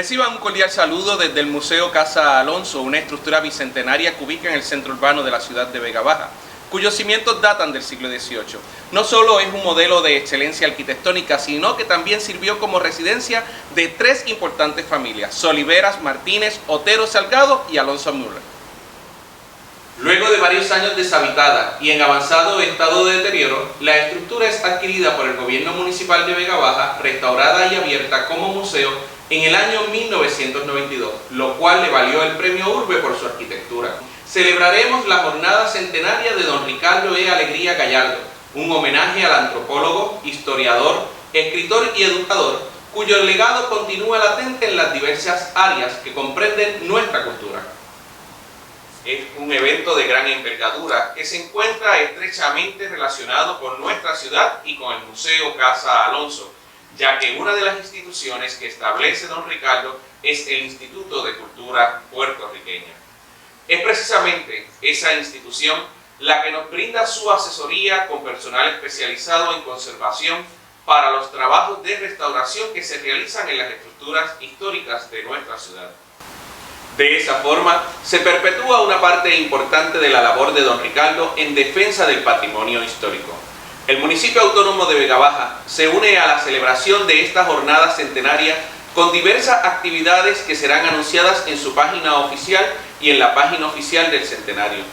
Reciban un cordial saludo desde el Museo Casa Alonso, una estructura bicentenaria que ubica en el centro urbano de la ciudad de Vega Baja, cuyos cimientos datan del siglo XVIII. No solo es un modelo de excelencia arquitectónica, sino que también sirvió como residencia de tres importantes familias: Soliveras, Martínez, Otero Salgado y Alonso Müller. Luego de varios años deshabitada y en avanzado estado de deterioro, la estructura es adquirida por el gobierno municipal de Vega Baja, restaurada y abierta como museo en el año 1992, lo cual le valió el premio Urbe por su arquitectura. Celebraremos la jornada centenaria de don Ricardo E. Alegría Gallardo, un homenaje al antropólogo, historiador, escritor y educador, cuyo legado continúa latente en las diversas áreas que comprenden nuestra cultura. Es un evento de gran envergadura que se encuentra estrechamente relacionado con nuestra ciudad y con el Museo Casa Alonso, ya que una de las instituciones que establece don Ricardo es el Instituto de Cultura Puertorriqueña. Es precisamente esa institución la que nos brinda su asesoría con personal especializado en conservación para los trabajos de restauración que se realizan en las estructuras históricas de nuestra ciudad. De esa forma, se perpetúa una parte importante de la labor de don Ricardo en defensa del patrimonio histórico. El municipio autónomo de Vega Baja se une a la celebración de esta jornada centenaria con diversas actividades que serán anunciadas en su página oficial y en la página oficial del centenario.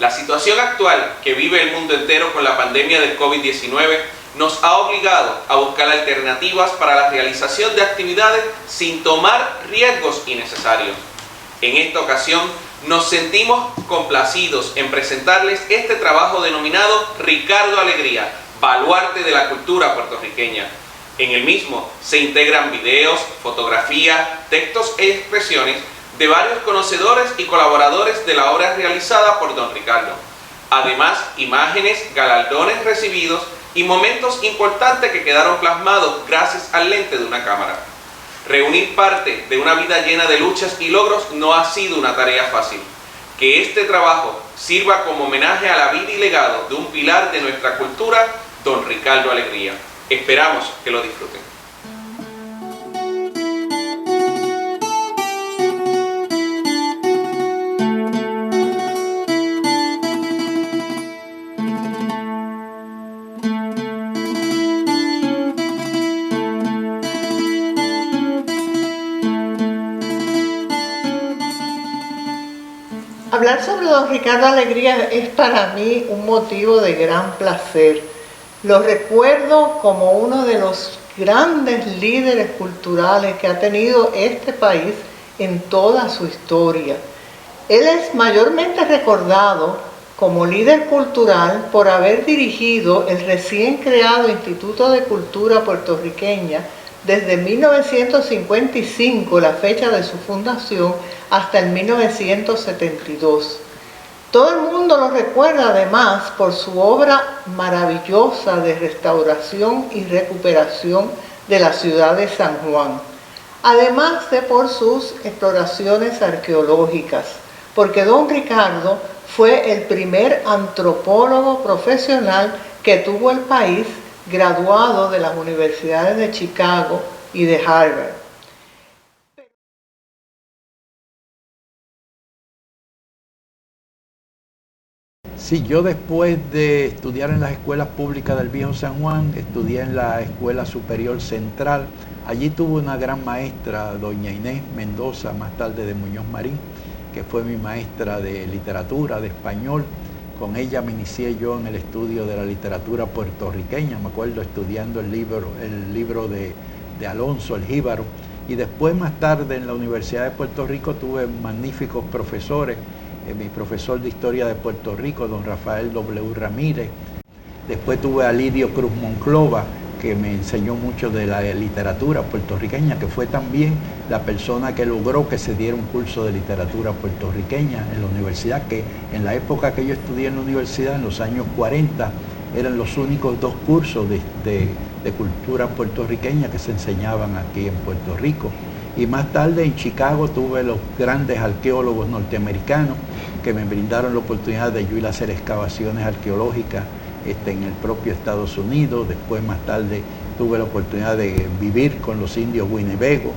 La situación actual que vive el mundo entero con la pandemia del COVID-19 nos ha obligado a buscar alternativas para la realización de actividades sin tomar riesgos innecesarios. En esta ocasión nos sentimos complacidos en presentarles este trabajo denominado Ricardo Alegría, baluarte de la cultura puertorriqueña. En el mismo se integran videos, fotografías, textos e expresiones de varios conocedores y colaboradores de la obra realizada por don Ricardo. Además, imágenes, galardones recibidos y momentos importantes que quedaron plasmados gracias al lente de una cámara. Reunir parte de una vida llena de luchas y logros no ha sido una tarea fácil. Que este trabajo sirva como homenaje a la vida y legado de un pilar de nuestra cultura, don Ricardo Alegría. Esperamos que lo disfruten. Hablar sobre don Ricardo Alegría es para mí un motivo de gran placer. Lo recuerdo como uno de los grandes líderes culturales que ha tenido este país en toda su historia. Él es mayormente recordado como líder cultural por haber dirigido el recién creado Instituto de Cultura Puertorriqueña desde 1955, la fecha de su fundación, hasta el 1972. Todo el mundo lo recuerda además por su obra maravillosa de restauración y recuperación de la ciudad de San Juan, además de por sus exploraciones arqueológicas, porque don Ricardo fue el primer antropólogo profesional que tuvo el país, graduado de las universidades de Chicago y de Harvard. Sí, yo después de estudiar en las escuelas públicas del Viejo San Juan, estudié en la Escuela Superior Central. Allí tuve una gran maestra, doña Inés Mendoza, más tarde de Muñoz Marín, que fue mi maestra de literatura, de español. Con ella me inicié yo en el estudio de la literatura puertorriqueña. Me acuerdo estudiando el libro de Alonso, El Jíbaro. Y después, más tarde, en la Universidad de Puerto Rico tuve magníficos profesores. Mi profesor de Historia de Puerto Rico, don Rafael W. Ramírez. Después tuve a Lidio Cruz Monclova, que me enseñó mucho de la literatura puertorriqueña, que fue también la persona que logró que se diera un curso de literatura puertorriqueña en la universidad, que en la época que yo estudié en la universidad, en los años 40, eran los únicos dos cursos de cultura puertorriqueña que se enseñaban aquí en Puerto Rico. Y más tarde en Chicago tuve los grandes arqueólogos norteamericanos que me brindaron la oportunidad de yo ir a hacer excavaciones arqueológicas en el propio Estados Unidos. Después, más tarde, tuve la oportunidad de vivir con los indios Winnebago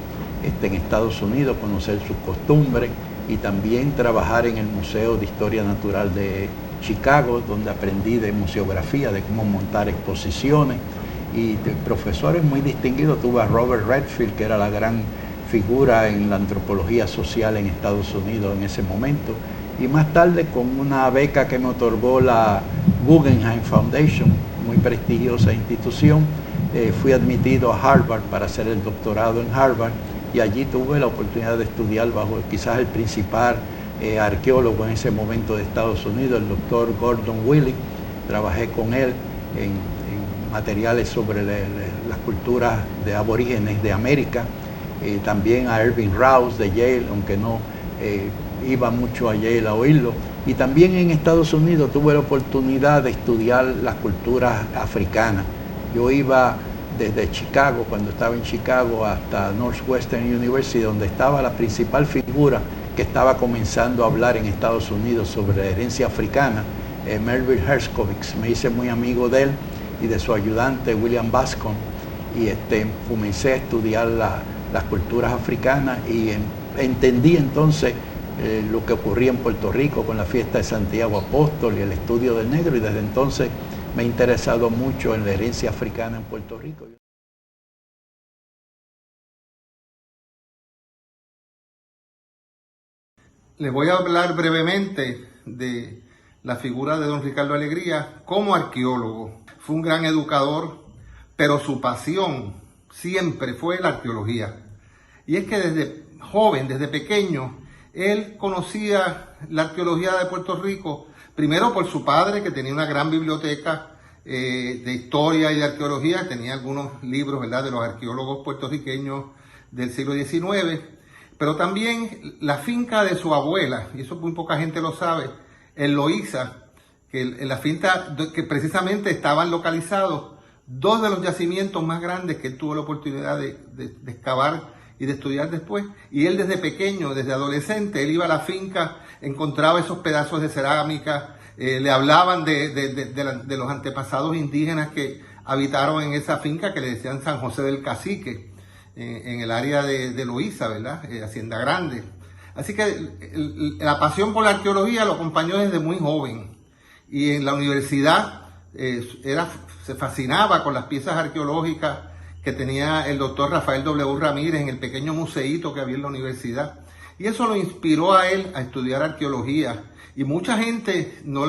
en Estados Unidos, conocer sus costumbres y también trabajar en el Museo de Historia Natural de Chicago, donde aprendí de museografía, de cómo montar exposiciones, y de profesores muy distinguidos. Tuve a Robert Redfield, que era la gran figura en la antropología social en Estados Unidos en ese momento, y más tarde con una beca que me otorgó la Guggenheim Foundation, muy prestigiosa institución, fui admitido a Harvard para hacer el doctorado en Harvard, y allí tuve la oportunidad de estudiar bajo quizás el principal arqueólogo en ese momento de Estados Unidos, el doctor Gordon Willey. Trabajé con él en materiales sobre las culturas de aborígenes de América, también a Irving Rouse de Yale, aunque no iba mucho a Yale a oírlo. Y también en Estados Unidos tuve la oportunidad de estudiar las culturas africanas. Yo iba desde Chicago, cuando estaba en Chicago, hasta Northwestern University, donde estaba la principal figura que estaba comenzando a hablar en Estados Unidos sobre la herencia africana, Melville Herskovits. Me hice muy amigo de él y de su ayudante William Bascom, y comencé a estudiar las culturas africanas, y entendí entonces lo que ocurría en Puerto Rico con la fiesta de Santiago Apóstol y el estudio del negro, y desde entonces me he interesado mucho en la herencia africana en Puerto Rico. Les voy a hablar brevemente de la figura de don Ricardo Alegría como arqueólogo. Fue un gran educador, pero su pasión siempre fue la arqueología. Y es que desde joven, desde pequeño, él conocía la arqueología de Puerto Rico, primero por su padre, que tenía una gran biblioteca de historia y de arqueología, tenía algunos libros, ¿verdad?, de los arqueólogos puertorriqueños del siglo XIX, pero también la finca de su abuela, y eso muy poca gente lo sabe, en Loíza, que en la finca que precisamente estaban localizados dos de los yacimientos más grandes que él tuvo la oportunidad de excavar y de estudiar después. Y él desde pequeño, desde adolescente, él iba a la finca, encontraba esos pedazos de cerámica, le hablaban de los antepasados indígenas que habitaron en esa finca, que le decían San José del Cacique, en el área de Loíza, ¿verdad? Hacienda Grande. Así que la pasión por la arqueología lo acompañó desde muy joven. Y en la universidad se fascinaba con las piezas arqueológicas que tenía el doctor Rafael W. Ramírez en el pequeño museíto que había en la universidad. Y eso lo inspiró a él a estudiar arqueología. Y mucha gente no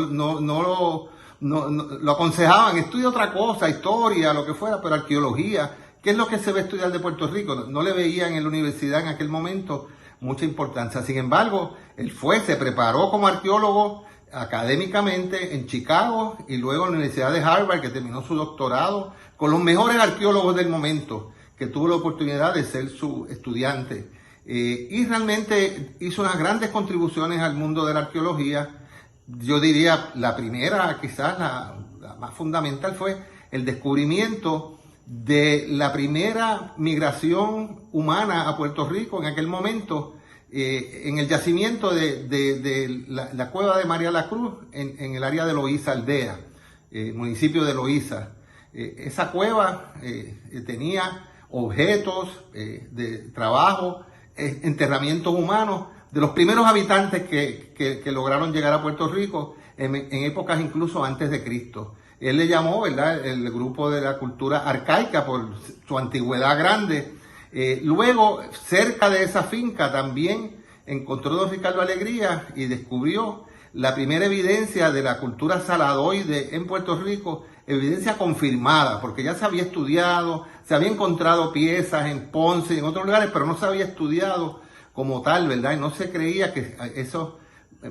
lo aconsejaban, estudia otra cosa, historia, lo que fuera, pero arqueología, ¿qué es lo que se ve estudiar de Puerto Rico? No le veían en la universidad en aquel momento mucha importancia. Sin embargo, él se preparó como arqueólogo académicamente en Chicago y luego en la Universidad de Harvard, que terminó su doctorado con los mejores arqueólogos del momento, que tuvo la oportunidad de ser su estudiante. Y realmente hizo unas grandes contribuciones al mundo de la arqueología. Yo diría la primera, quizás la más fundamental, fue el descubrimiento de la primera migración humana a Puerto Rico en aquel momento, en el yacimiento de la cueva de María la Cruz, en el área de Loíza Aldea, municipio de Loíza. Esa cueva tenía objetos de trabajo, enterramientos humanos de los primeros habitantes que lograron llegar a Puerto Rico en épocas incluso antes de Cristo. Él le llamó, ¿verdad?, el grupo de la cultura arcaica por su antigüedad grande. Luego, cerca de esa finca también encontró don Ricardo Alegría y descubrió la primera evidencia de la cultura saladoide en Puerto Rico, evidencia confirmada, porque ya se había estudiado, se había encontrado piezas en Ponce y en otros lugares, pero no se había estudiado como tal, ¿verdad? Y no se creía que esos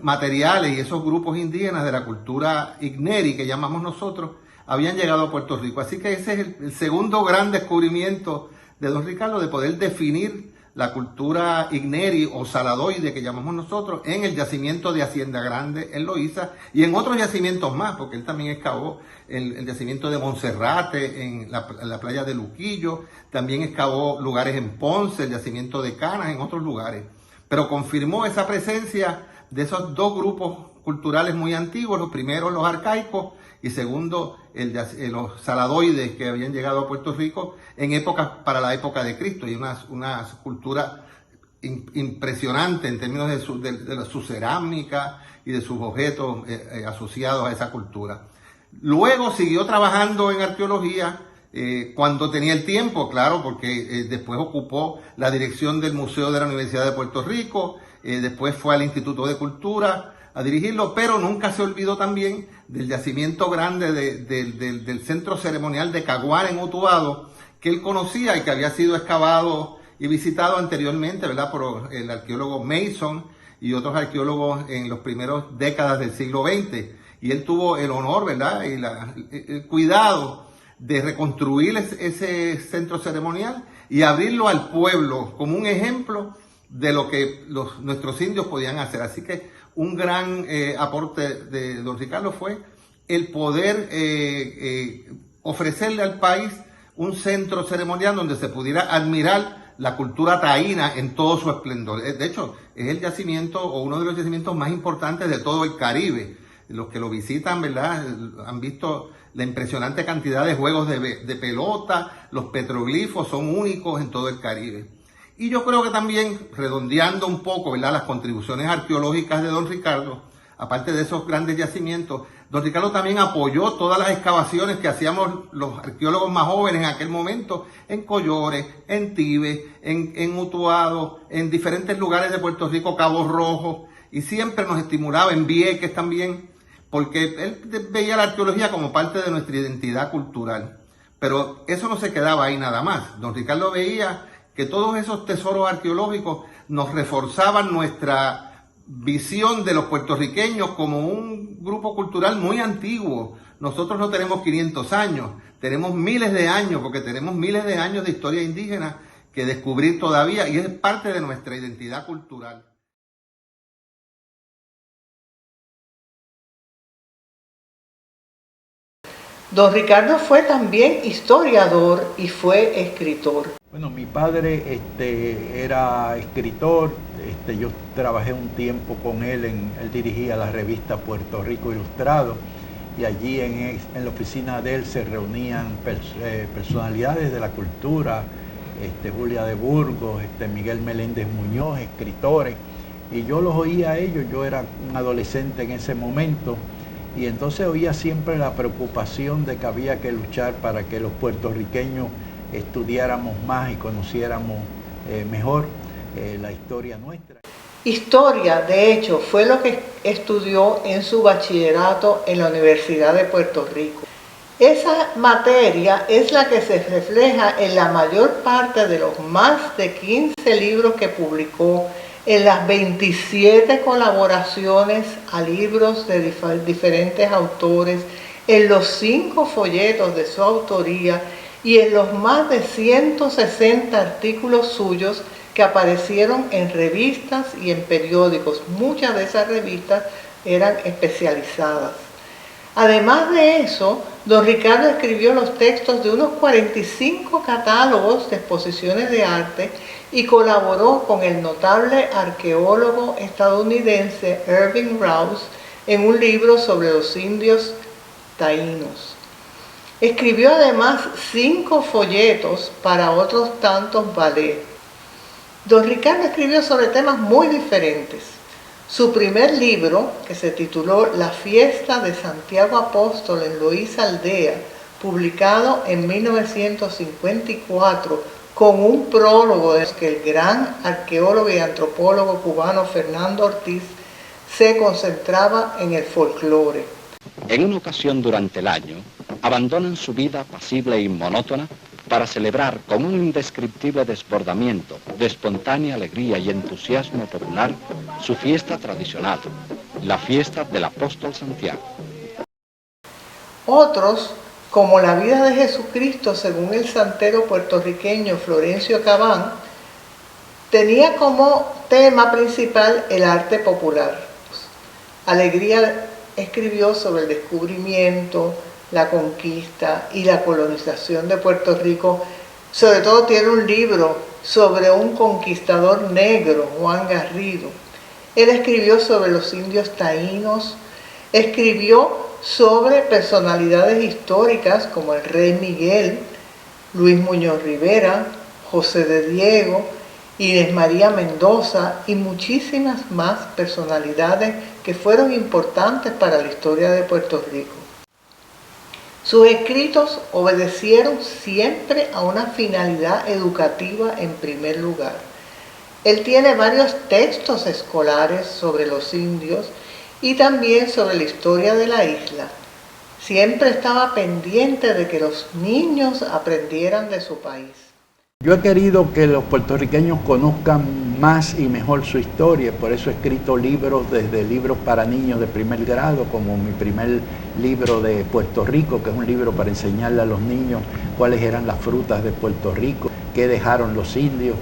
materiales y esos grupos indígenas de la cultura igneri, que llamamos nosotros, habían llegado a Puerto Rico. Así que ese es el segundo gran descubrimiento de don Ricardo, de poder definir la cultura igneri o saladoide, que llamamos nosotros, en el yacimiento de Hacienda Grande en Loíza y en otros yacimientos más, porque él también excavó el yacimiento de Monserrate en la playa de Luquillo, también excavó lugares en Ponce, el yacimiento de Canas, en otros lugares. Pero confirmó esa presencia de esos dos grupos culturales muy antiguos, los primeros los arcaicos y segundo, los saladoides que habían llegado a Puerto Rico para la época de Cristo, y una cultura impresionante en términos de su cerámica y de sus objetos asociados a esa cultura. Luego siguió trabajando en arqueología cuando tenía el tiempo, claro, porque después ocupó la dirección del Museo de la Universidad de Puerto Rico, después fue al Instituto de Cultura a dirigirlo, pero nunca se olvidó también del yacimiento grande del Centro Ceremonial de Caguán en Utuado, que él conocía y que había sido excavado y visitado anteriormente, ¿verdad?, por el arqueólogo Mason y otros arqueólogos en las primeras décadas del siglo XX. Y él tuvo el honor, ¿verdad?, y el cuidado de reconstruir ese centro ceremonial y abrirlo al pueblo como un ejemplo de lo que nuestros indios podían hacer. Así que un gran aporte de don Ricardo fue el poder ofrecerle al país un centro ceremonial donde se pudiera admirar la cultura taína en todo su esplendor. De hecho, es el yacimiento o uno de los yacimientos más importantes de todo el Caribe. Los que lo visitan, ¿verdad?, han visto la impresionante cantidad de juegos de pelota, los petroglifos son únicos en todo el Caribe. Y yo creo que también, redondeando un poco, ¿verdad?, las contribuciones arqueológicas de don Ricardo, aparte de esos grandes yacimientos, don Ricardo también apoyó todas las excavaciones que hacíamos los arqueólogos más jóvenes en aquel momento, en Collores, en Tibes, en Utuado, en diferentes lugares de Puerto Rico, Cabo Rojo, y siempre nos estimulaba, en Vieques también, porque él veía la arqueología como parte de nuestra identidad cultural. Pero eso no se quedaba ahí nada más. Don Ricardo veía que todos esos tesoros arqueológicos nos reforzaban nuestra visión de los puertorriqueños como un grupo cultural muy antiguo. Nosotros no tenemos 500 años, tenemos miles de años, porque tenemos miles de años de historia indígena que descubrir todavía, y es parte de nuestra identidad cultural. Don Ricardo fue también historiador y fue escritor. Bueno, mi padre era escritor, yo trabajé un tiempo con él, él dirigía la revista Puerto Rico Ilustrado, y allí en la oficina de él se reunían personalidades de la cultura, Julia de Burgos, Miguel Meléndez Muñoz, escritores, y yo los oía a ellos. Yo era un adolescente en ese momento, y entonces oía siempre la preocupación de que había que luchar para que los puertorriqueños estudiáramos más y conociéramos mejor la historia nuestra. Historia, de hecho, fue lo que estudió en su bachillerato en la Universidad de Puerto Rico. Esa materia es la que se refleja en la mayor parte de los más de 15 libros que publicó, en las 27 colaboraciones a libros de diferentes autores, en los 5 folletos de su autoría y en los más de 160 artículos suyos que aparecieron en revistas y en periódicos. Muchas de esas revistas eran especializadas. Además de eso, don Ricardo escribió los textos de unos 45 catálogos de exposiciones de arte y colaboró con el notable arqueólogo estadounidense Irving Rouse en un libro sobre los indios taínos. Escribió además 5 folletos para otros tantos ballets. Don Ricardo escribió sobre temas muy diferentes. Su primer libro, que se tituló La fiesta de Santiago Apóstol en Loíza Aldea, publicado en 1954, con un prólogo de que el gran arqueólogo y antropólogo cubano Fernando Ortiz se concentraba en el folclore. En una ocasión durante el año, abandonan su vida apacible y monótona para celebrar con un indescriptible desbordamiento de espontánea alegría y entusiasmo popular su fiesta tradicional, la fiesta del Apóstol Santiago. Otros, como la vida de Jesucristo según el santero puertorriqueño Florencio Cabán, tenía como tema principal el arte popular. Alegría escribió sobre el descubrimiento, la conquista y la colonización de Puerto Rico. Sobre todo tiene un libro sobre un conquistador negro, Juan Garrido. Él escribió sobre los indios taínos, escribió sobre personalidades históricas como el rey Miguel, Luis Muñoz Rivera, José de Diego, Inés María Mendoza y muchísimas más personalidades que fueron importantes para la historia de Puerto Rico. Sus escritos obedecieron siempre a una finalidad educativa en primer lugar. Él tiene varios textos escolares sobre los indios y también sobre la historia de la isla. Siempre estaba pendiente de que los niños aprendieran de su país. Yo he querido que los puertorriqueños conozcan más y mejor su historia, por eso he escrito libros, desde libros para niños de primer grado, como mi primer libro de Puerto Rico, que es un libro para enseñarle a los niños cuáles eran las frutas de Puerto Rico, qué dejaron los indios,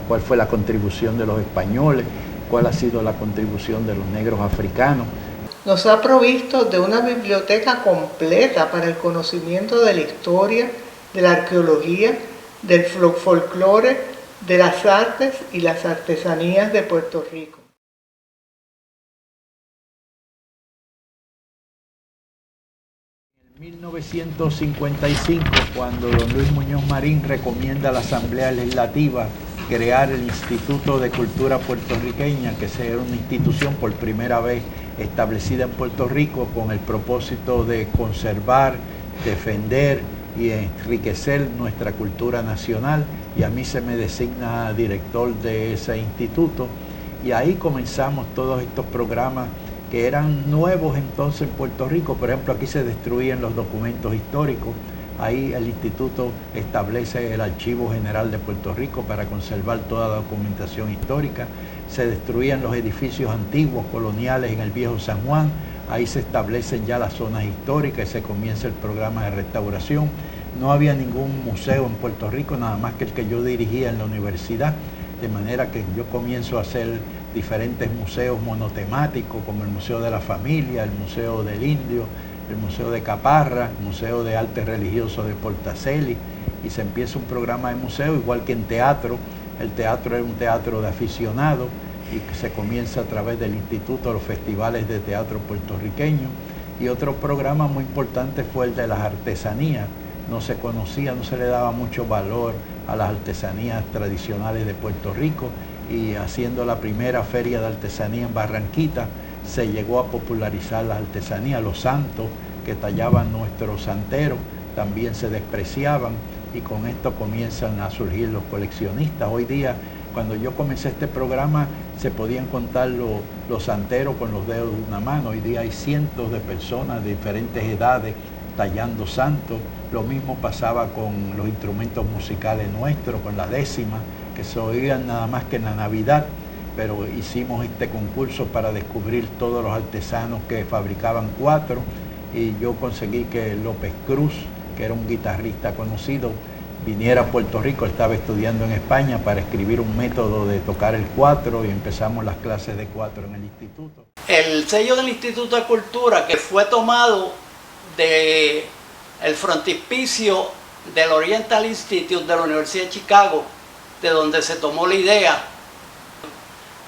cuál fue la contribución de los españoles, cuál ha sido la contribución de los negros africanos. Nos ha provisto de una biblioteca completa para el conocimiento de la historia, de la arqueología, del folclore, de las artes y las artesanías de Puerto Rico. En 1955, cuando don Luis Muñoz Marín recomienda a la Asamblea Legislativa crear el Instituto de Cultura Puertorriqueña, que sea una institución por primera vez establecida en Puerto Rico con el propósito de conservar, defender y enriquecer nuestra cultura nacional, y a mí se me designa director de ese instituto, y ahí comenzamos todos estos programas que eran nuevos entonces en Puerto Rico. Por ejemplo, aquí se destruían los documentos históricos. Ahí el instituto establece el Archivo General de Puerto Rico para conservar toda la documentación histórica. Se destruían los edificios antiguos coloniales en el Viejo San Juan. Ahí se establecen ya las zonas históricas y se comienza el programa de restauración. No había ningún museo en Puerto Rico, nada más que el que yo dirigía en la universidad, de manera que yo comienzo a hacer diferentes museos monotemáticos, como el Museo de la Familia, el Museo del Indio, el Museo de Caparra, el Museo de Arte Religioso de Portaceli, y se empieza un programa de museo, igual que en teatro. El teatro era un teatro de aficionados, y que se comienza a través del Instituto, los festivales de teatro puertorriqueño. Y otro programa muy importante fue el de las artesanías. No se conocía, no se le daba mucho valor a las artesanías tradicionales de Puerto Rico, y haciendo la primera feria de artesanía en Barranquita, se llegó a popularizar las artesanías. Los santos que tallaban nuestros santeros también se despreciaban, y con esto comienzan a surgir los coleccionistas. Hoy día, cuando yo comencé este programa, se podían contar los santeros con los dedos de una mano. Hoy día hay cientos de personas de diferentes edades tallando santos. Lo mismo pasaba con los instrumentos musicales nuestros, con la décima, que se oían nada más que en la Navidad, pero hicimos este concurso para descubrir todos los artesanos que fabricaban cuatro, y yo conseguí que López Cruz, que era un guitarrista conocido, viniera a Puerto Rico. Estaba estudiando en España para escribir un método de tocar el cuatro, y empezamos las clases de cuatro en el instituto. El sello del Instituto de Cultura, que fue tomado de el frontispicio del Oriental Institute de la Universidad de Chicago, de donde se tomó la idea,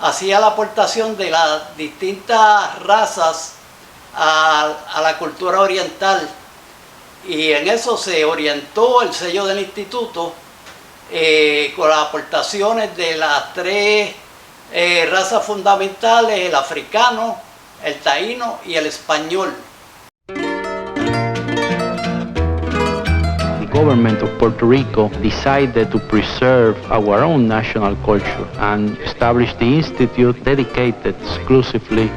hacía la aportación de las distintas razas a la cultura oriental, y en eso se orientó el sello del instituto con las aportaciones de las tres razas fundamentales: el africano, el taíno y el español. The government of Puerto Rico decided to preserve our own national culture and established the institute dedicated exclusively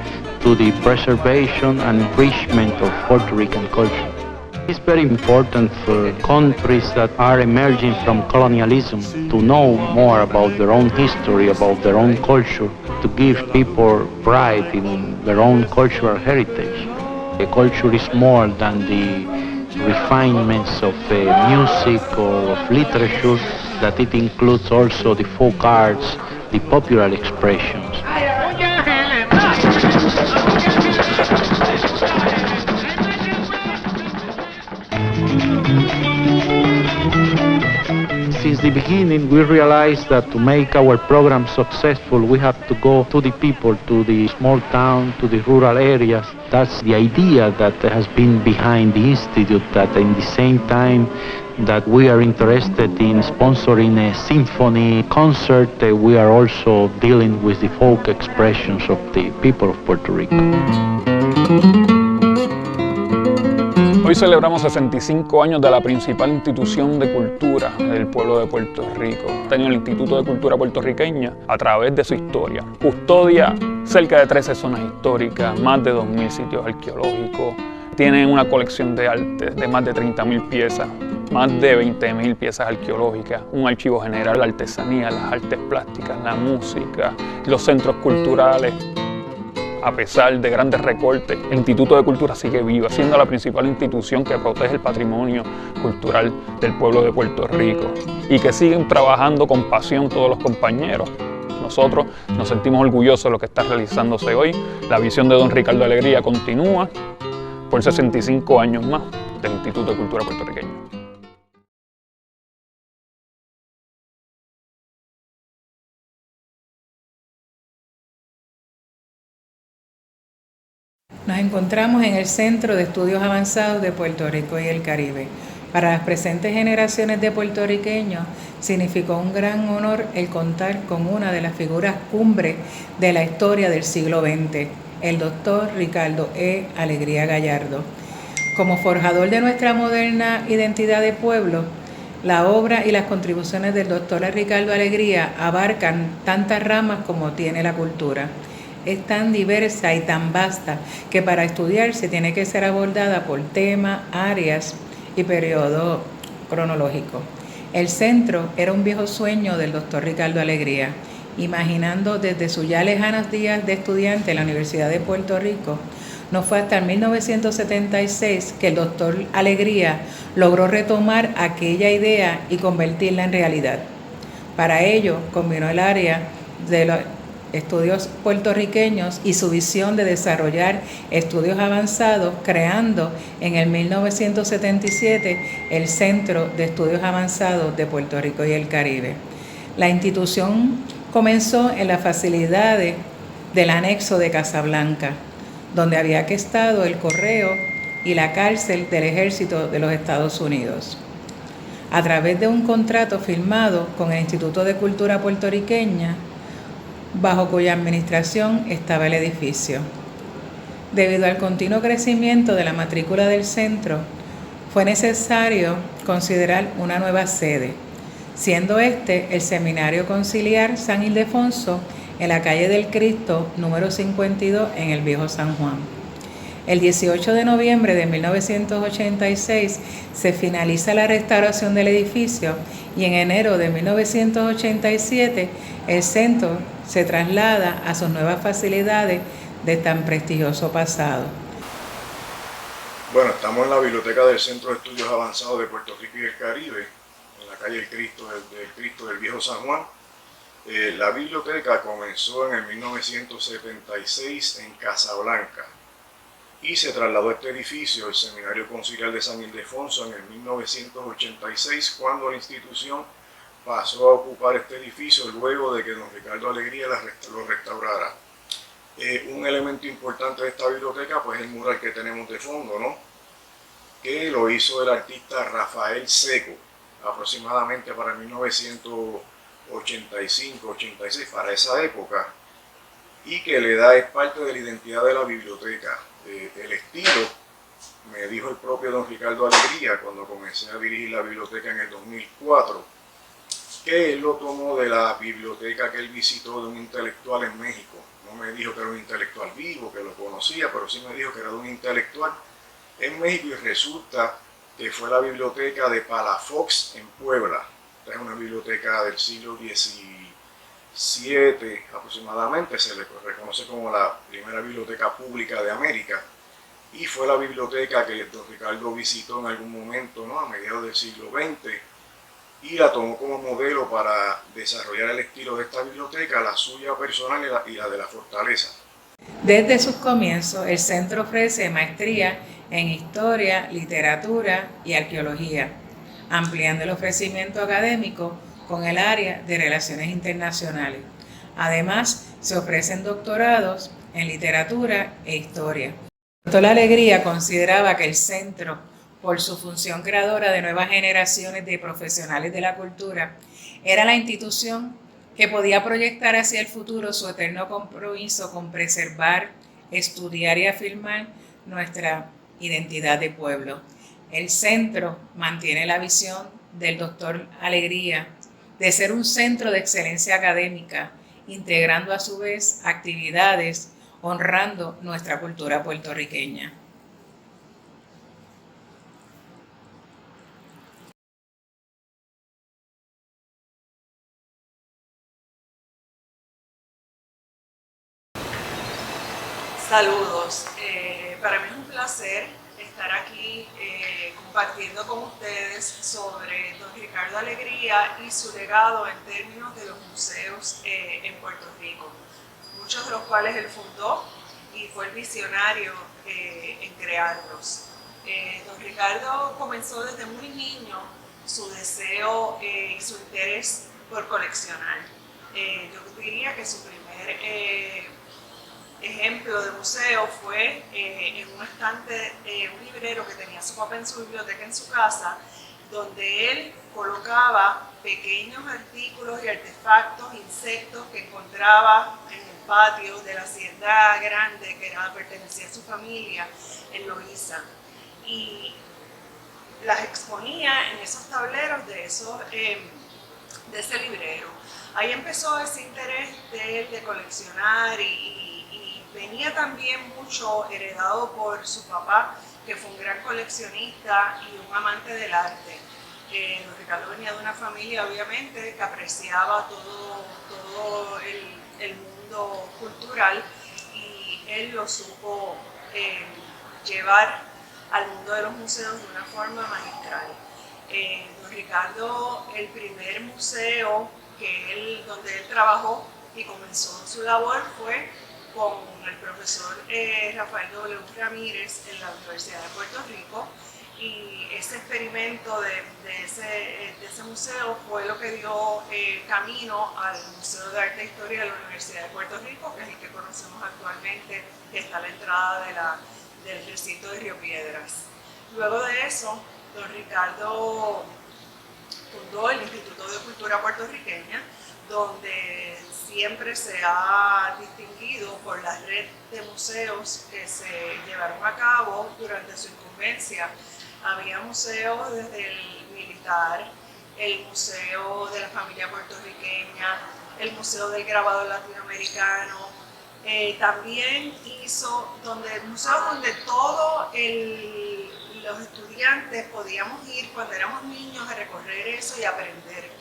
to the preservation and enrichment of Puerto Rican culture. It's very important for countries that are emerging from colonialism to know more about their own history, about their own culture, to give people pride in their own cultural heritage. The culture is more than the refinements of music or of literature, that it includes also the folk arts, the popular expressions. since the beginning, we realized that to make our program successful, we have to go to the people, to the small town, to the rural areas. That's the idea that has been behind the Institute, that in the same time that we are interested in sponsoring a symphony concert, we are also dealing with the folk expressions of the people of Puerto Rico. Hoy celebramos 65 años de la principal institución de cultura del pueblo de Puerto Rico. Este año el Instituto de Cultura Puertorriqueña, a través de su historia, custodia cerca de 13 zonas históricas, más de 2.000 sitios arqueológicos, tienen una colección de arte de más de 30.000 piezas, más de 20.000 piezas arqueológicas, un archivo general, la artesanía, las artes plásticas, la música, los centros culturales. A pesar de grandes recortes, el Instituto de Cultura sigue vivo, siendo la principal institución que protege el patrimonio cultural del pueblo de Puerto Rico y que siguen trabajando con pasión todos los compañeros. Nosotros nos sentimos orgullosos de lo que está realizándose hoy. La visión de don Ricardo Alegría continúa por 65 años más del Instituto de Cultura Puertorriqueño. Nos encontramos en el Centro de Estudios Avanzados de Puerto Rico y el Caribe. Para las presentes generaciones de puertorriqueños significó un gran honor el contar con una de las figuras cumbre de la historia del siglo XX, el doctor Ricardo E. Alegría Gallardo. Como forjador de nuestra moderna identidad de pueblo, la obra y las contribuciones del doctor Ricardo Alegría abarcan tantas ramas como tiene la cultura. Es tan diversa y tan vasta que para estudiarse tiene que ser abordada por temas, áreas y periodo cronológico. El centro era un viejo sueño del doctor Ricardo Alegría, imaginando desde sus ya lejanos días de estudiante en la Universidad de Puerto Rico. No fue hasta el 1976 que el doctor Alegría logró retomar aquella idea y convertirla en realidad. Para ello, combinó el área de los estudios puertorriqueños y su visión de desarrollar estudios avanzados, creando en el 1977 el Centro de Estudios Avanzados de Puerto Rico y el Caribe. La institución comenzó en las facilidades del anexo de Casablanca, donde había que estado el correo y la cárcel del Ejército de los Estados Unidos. A través de un contrato firmado con el Instituto de Cultura Puertorriqueña, bajo cuya administración estaba el edificio. Debido al continuo crecimiento de la matrícula del centro, fue necesario considerar una nueva sede, siendo este el Seminario Conciliar San Ildefonso en la calle del Cristo, número 52, en el Viejo San Juan. El 18 de noviembre de 1986 se finaliza la restauración del edificio y en enero de 1987 el centro se traslada a sus nuevas facilidades de tan prestigioso pasado. Bueno, estamos en la biblioteca del Centro de Estudios Avanzados de Puerto Rico y el Caribe, en la calle del Cristo del Viejo San Juan. La biblioteca comenzó en el 1976 en Casablanca y se trasladó a este edificio, el Seminario Conciliar de San Ildefonso, en el 1986, cuando la institución pasó a ocupar este edificio luego de que don Ricardo Alegría lo restaurara. Un elemento importante de esta biblioteca pues el mural que tenemos de fondo, ¿no? Que lo hizo el artista Rafael Seco, aproximadamente para 1985-86, para esa época, y que es parte de la identidad de la biblioteca. El estilo, me dijo el propio don Ricardo Alegría cuando comencé a dirigir la biblioteca en el 2004, que él lo tomó de la biblioteca que él visitó de un intelectual en México. No me dijo que era un intelectual vivo, que lo conocía, pero sí me dijo que era de un intelectual en México, y resulta que fue la biblioteca de Palafox en Puebla. Esta es una biblioteca del siglo XVII aproximadamente, se le reconoce como la primera biblioteca pública de América, y fue la biblioteca que don Ricardo visitó en algún momento, ¿no?, a mediados del siglo XX, y la tomó como modelo para desarrollar el estilo de esta biblioteca, la suya personal y la de la Fortaleza. Desde sus comienzos, el centro ofrece maestría en Historia, Literatura y Arqueología, ampliando el ofrecimiento académico con el área de Relaciones Internacionales. Además, se ofrecen doctorados en literatura e historia. La Alegría consideraba que el centro, por su función creadora de nuevas generaciones de profesionales de la cultura, era la institución que podía proyectar hacia el futuro su eterno compromiso con preservar, estudiar y afirmar nuestra identidad de pueblo. El centro mantiene la visión del Dr. Alegría de ser un centro de excelencia académica, integrando a su vez actividades honrando nuestra cultura puertorriqueña. Saludos, para mí es un placer estar aquí compartiendo con ustedes sobre don Ricardo Alegría y su legado en términos de los museos en Puerto Rico, muchos de los cuales él fundó y fue el visionario en crearlos. Don Ricardo comenzó desde muy niño su deseo y su interés por coleccionar. Yo diría que su primer ejemplo de museo fue en un estante, un librero que tenía su papá en su biblioteca en su casa, donde él colocaba pequeños artículos y artefactos, insectos que encontraba en el patio de la hacienda grande que pertenecía a su familia en Loíza, y las exponía en esos tableros de ese librero. Ahí empezó ese interés de él de coleccionar y venía también mucho heredado por su papá, que fue un gran coleccionista y un amante del arte. Don Ricardo venía de una familia, obviamente, que apreciaba todo el mundo cultural, y él lo supo llevar al mundo de los museos de una forma magistral. Don Ricardo, el primer museo donde él trabajó y comenzó su labor fue con el profesor Rafael W. Ramírez en la Universidad de Puerto Rico, y ese experimento de ese museo fue lo que dio camino al Museo de Arte e Historia de la Universidad de Puerto Rico, que es el que conocemos actualmente, que está a la entrada del recinto de Río Piedras. Luego de eso, don Ricardo fundó el Instituto de Cultura Puertorriqueña, donde siempre se ha distinguido por la red de museos que se llevaron a cabo durante su incumbencia. Había museos desde el militar, el Museo de la Familia Puertorriqueña, el Museo del Grabado Latinoamericano. También hizo museos donde todos los estudiantes podíamos ir cuando éramos niños a recorrer eso y aprender.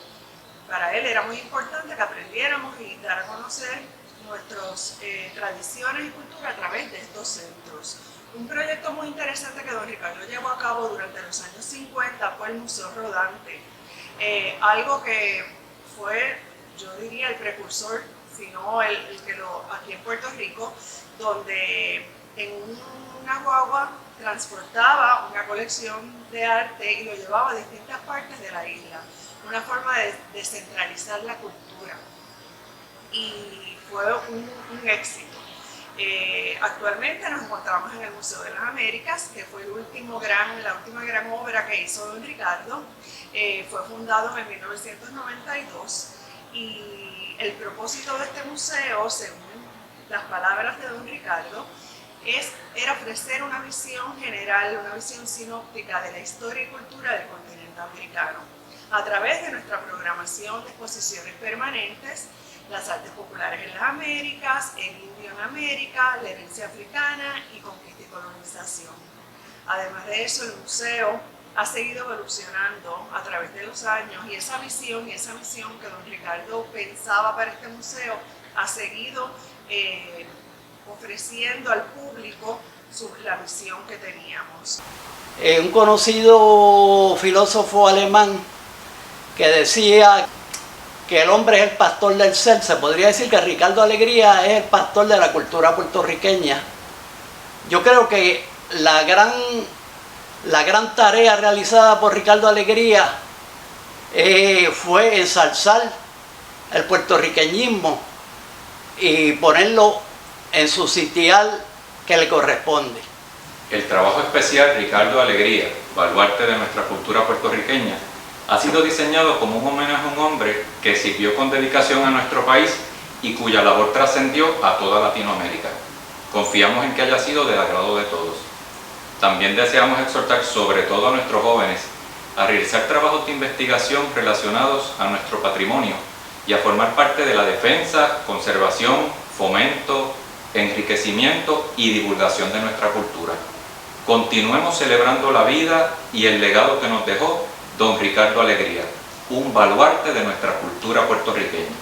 Para él era muy importante que aprendiéramos y dar a conocer nuestras tradiciones y cultura a través de estos centros. Un proyecto muy interesante que don Ricardo llevó a cabo durante los años 50 fue el Museo Rodante, algo que fue, yo diría, el precursor, sino el que aquí en Puerto Rico, donde en una guagua transportaba una colección de arte y lo llevaba a distintas partes de la isla. Una forma de descentralizar la cultura, y fue un éxito. Actualmente nos encontramos en el Museo de las Américas, que fue la última gran obra que hizo don Ricardo. Fue fundado en 1992, y el propósito de este museo, según las palabras de don Ricardo, era ofrecer una visión general, una visión sinóptica de la historia y cultura del continente americano, a través de nuestra programación de exposiciones permanentes, las artes populares en las Américas, el indio en América, la herencia africana y conquista y colonización. Además de eso, el museo ha seguido evolucionando a través de los años, y esa visión que don Ricardo pensaba para este museo ha seguido ofreciendo al público la visión que teníamos. Un conocido filósofo alemán que decía que el hombre es el pastor del ser, se podría decir que Ricardo Alegría es el pastor de la cultura puertorriqueña. Yo creo que la gran La gran tarea realizada por Ricardo Alegría fue ensalzar el puertorriqueñismo y ponerlo en su sitial que le corresponde. El trabajo especial Ricardo Alegría, baluarte de nuestra cultura puertorriqueña, ha sido diseñado como un homenaje a un hombre que sirvió con dedicación a nuestro país y cuya labor trascendió a toda Latinoamérica. Confiamos en que haya sido del agrado de todos. También deseamos exhortar sobre todo a nuestros jóvenes a realizar trabajos de investigación relacionados a nuestro patrimonio y a formar parte de la defensa, conservación, fomento, enriquecimiento y divulgación de nuestra cultura. Continuemos celebrando la vida y el legado que nos dejó don Ricardo Alegría, un baluarte de nuestra cultura puertorriqueña.